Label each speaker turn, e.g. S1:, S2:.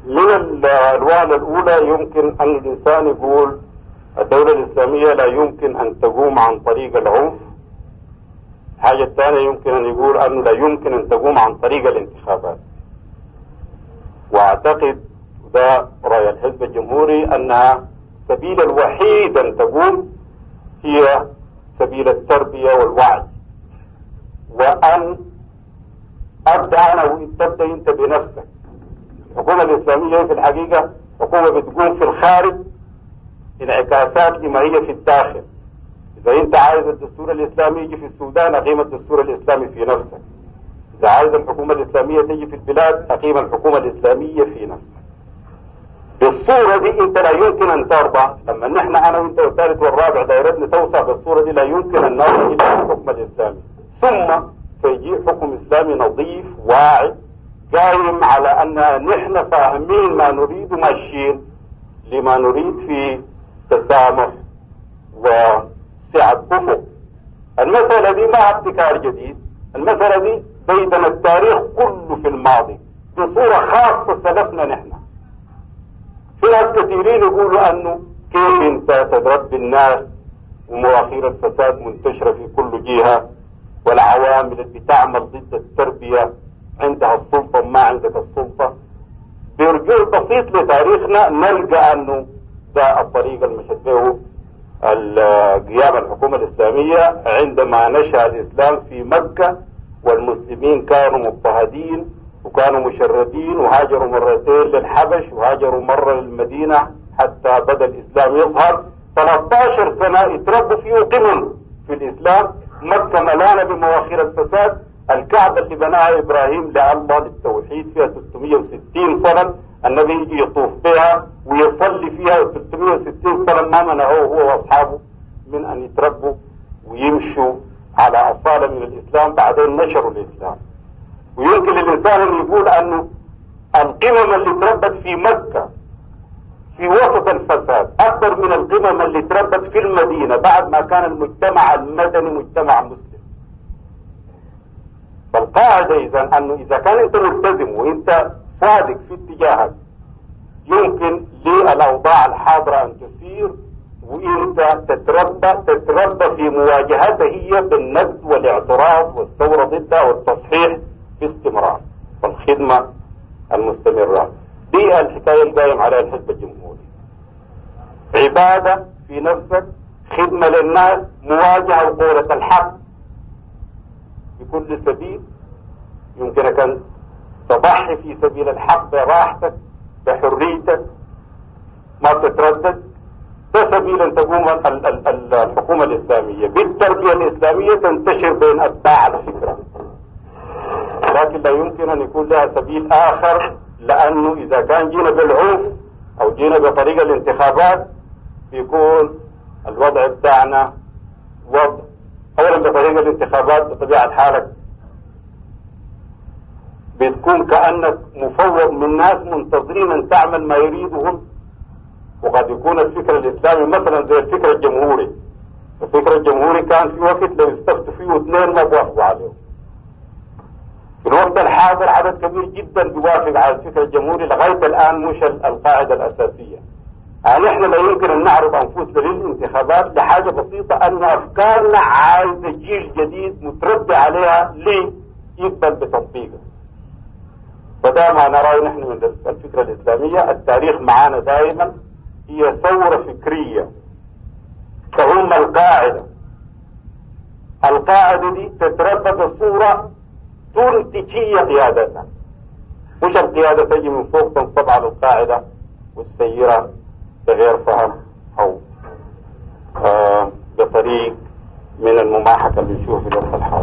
S1: من الوهلة الأولى يمكن أن الإنسان يقول الدولة الإسلامية لا يمكن أن تقوم عن طريق العنف. الحاجة الثانية يمكن أن يقول أنه لا يمكن أن تقوم عن طريق الانتخابات. وأعتقد ده رأي الحزب الجمهوري أنها السبيل الوحيد أن تقوم هي سبيل التربية والوعي، وأن أبدأ أنا وتبدأ أنت بنفسك. الحكومة الإسلامية في الحقيقة حكومة بتقوم في الخارج انعكاسات لما هي في الداخل. إذا أنت عايز الدستور الإسلامي يجي في السودان أقيم الدستور الإسلامي في نفسك. إذا عايز الحكومة الإسلامية تجي في البلاد أقيم الحكومة الإسلامية في نفسك. بالصورة دي أنت لا يمكن أن ترضى. لما نحن أنا وأنت والثالث والرابع دايرتنا توسع بالصورة دي لا يمكن أن نرضى إلى الحكم الإسلامي، ثم سيجي حكم إسلامي نظيف واعي قائم على أن نحن فاهمين ما نريد ماشيين لما نريد في تسامح وسعة أفق. المسألة دي ما ابتكار جديد، المسألة دي بيدنا التاريخ كله في الماضي بصورة خاصة سلفنا نحن. في ناس كثيرين يقولوا أنه كيف أنت تربي الناس ومواخير الفساد منتشرة في كل جهة، والعوامل اللي تعمل ضد التربية عندها السلطة وما عندك السلطة. برجوع بسيط لتاريخنا نلقى أنه ده الطريق المشبه قيام الحكومة الإسلامية عندما نشأ الإسلام في مكة، والمسلمين كانوا مضطهدين وكانوا مشردين، وهاجروا مرتين للحبش وهاجروا مرة للمدينة حتى بدأ الإسلام يظهر. 13 سنة يتربوا فيه قمم في الإسلام. مكة ملانة بمواخير الفساد. الكعبة اللي بناها إبراهيم لله للتوحيد فيها 360 صنم، النبي يجي يطوف بها ويصلي فيها 360 صنم، ما منعوه هو وأصحابه من أن يتربوا ويمشوا على أصالة من الإسلام. بعدين نشروا الإسلام. ويمكن للإنسان أن يقول أنه القمم اللي تربت في مكة في وسط الفساد أكثر من القمم اللي تربت في المدينة بعد ما كان المجتمع المدني مجتمع مسلم. فالقاعدة إذا أنه إذا كان أنت ملتزم وأنت صادق في اتجاهك يمكن للأوضاع الحاضرة أن تسير، وأنت تتربى في مواجهتها هي بالنقد والاعتراض والثورة ضدها والتصحيح باستمرار والخدمة المستمرة. دي الحكاية القائم عليها الحزب الجمهوري. عبادة في نفسك، خدمة للناس، مواجهة وقولة الحق بكل سبيل. يمكنك أن تضحي في سبيل الحق براحتك بحريتك ما تتردد. ده سبيل أن تقوم الحكومة الإسلامية بالتربية الإسلامية تنتشر بين أتباع الفكرة، لكن لا يمكن أن يكون لها سبيل آخر. لأنه إذا كان جينا بالعنف أو جينا بطريقة الانتخابات بيكون الوضع بتاعنا وضع أولا بطريقة الانتخابات بطبيعة حالك بتكون كأنك مفوض من ناس منتظرين أن تعمل ما يريدهم. وقد يكون الفكر الإسلامي مثلا زي الفكر الجمهوري. الفكر الجمهوري كان في وقت لو استفتوا فيه 2 ما بوافقوا عليه. في الوقت الحاضر عدد كبير جدا بيوافق على الفكر الجمهوري لغاية الآن مش القاعدة الأساسية. يعني احنا لا يمكن أن نعرض أنفسنا للانتخابات لحاجة بسيطة أن أفكارنا عايزة جيل جديد متربي عليها ليقبل بتطبيقها. فده ما نراه نحن من الفكرة الإسلامية. التاريخ معانا دائما هي ثورة فكرية فهم القاعدة دي تتربى بصورة تنتجية قيادتها، مش القيادة تجي من فوق تنصب على القاعدة والسيرة بغير فهم أو بطريق من المماحكة اللي بنشوفها في الوقت الحاضر.